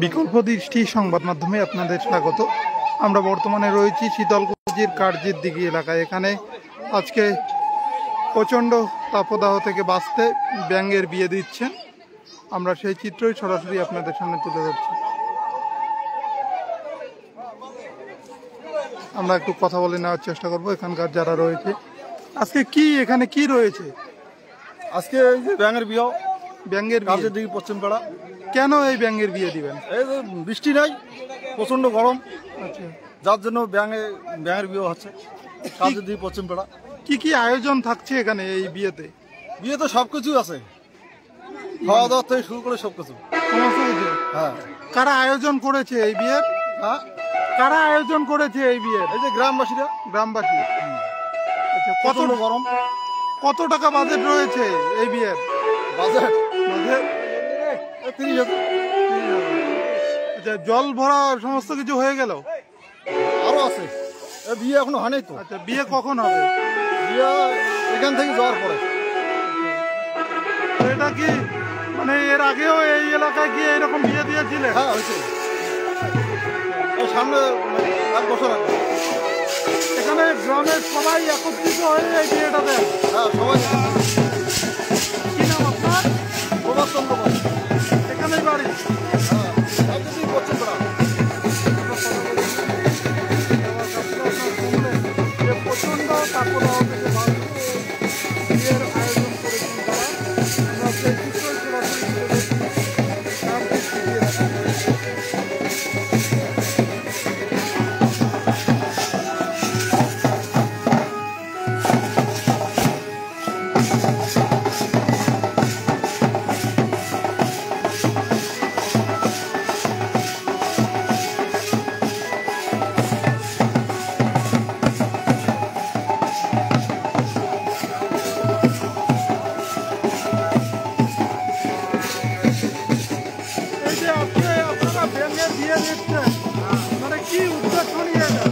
বিকল্প দৃষ্টি সংবাদ মাধ্যমে আপনাদের স্বাগত। আমরা বর্তমানে রয়েছি শীতলকুচির কার্যের দিঘি এলাকায়। এখানে আজকে প্রচণ্ড তাপদাহ থেকে বাঁচতে ব্যাঙের বিয়ে দিচ্ছেন। আমরা সেই চিত্রই সরাসরি আপনাদের সামনে তুলে ধরছি। আমরা একটু কথা বলে নেওয়ার চেষ্টা করব এখানকার যারা রয়েছে। আজকে কি এখানে কি রয়েছে? আজকে এই যে ব্যাঙের বিয়ে, ব্যাঙের কাজের দিকে পশ্চিম পাড়া। কেন এই ব্যাঙের বিয়ে দিবেন? এই যে বৃষ্টি নাই, প্রচন্ড গরম, আচ্ছা, যার জন্য ব্যাঙের বিয়ে হচ্ছে কাজের দিকে পশ্চিম পাড়া। কি কি আয়োজন থাকছে এখানে এই বিয়েতে? বিয়েতে সবকিছু আছে, খাওয়া দাওয়া থেকে শুরু করে সবকিছু। হ্যাঁ। কারা আয়োজন করেছে এই বিয়ের? হ্যাঁ, কারা আয়োজন করেছে এই বিয়ের? এই যে গ্রামবাসীরা। গ্রামবাসী। আচ্ছা, কত গরম, কত টাকা বাজেট রয়েছে এই বিয়ের? Budget budget 30,000। আচ্ছা, জল ভরা সমস্ত কিছু হয়ে গেল? আরো আছে, বিয়ে এখনো হয়নি তো। আচ্ছা, বিয়ে কখন হবে? বিয়ে এখান থেকে যাওয়ার পরে। এটা কি মানে এর আগেও এই এলাকায় গিয়ে এরকম বিয়ে দিয়েছিলেন? হ্যাঁ, হয়েছে সামনে 1 বছর আগে। এখানে গ্রামের সবাই একত্রিত হয়ে এই বিয়েটা দেন? হ্যাঁ, সবাই। কি নাম আপনার? প্রভাস চন্দ্র পাল। এখানেই বাড়ি? হ্যাঁ, পশ্চিম পাড়া। প্রচন্ড তাপদাহ থেকে বাঁচতে বিয়ের আয়োজন করেছেন তারা। আমরা সেই চিত্রই সরাসরি তুলে ধরছি কার্যের দিঘি এলাকায়। এই যে আজকে আপনারা ব্যাঙের বিয়ে দিচ্ছেন, মানে কি উদ্দেশ্য নিয়ে এটা?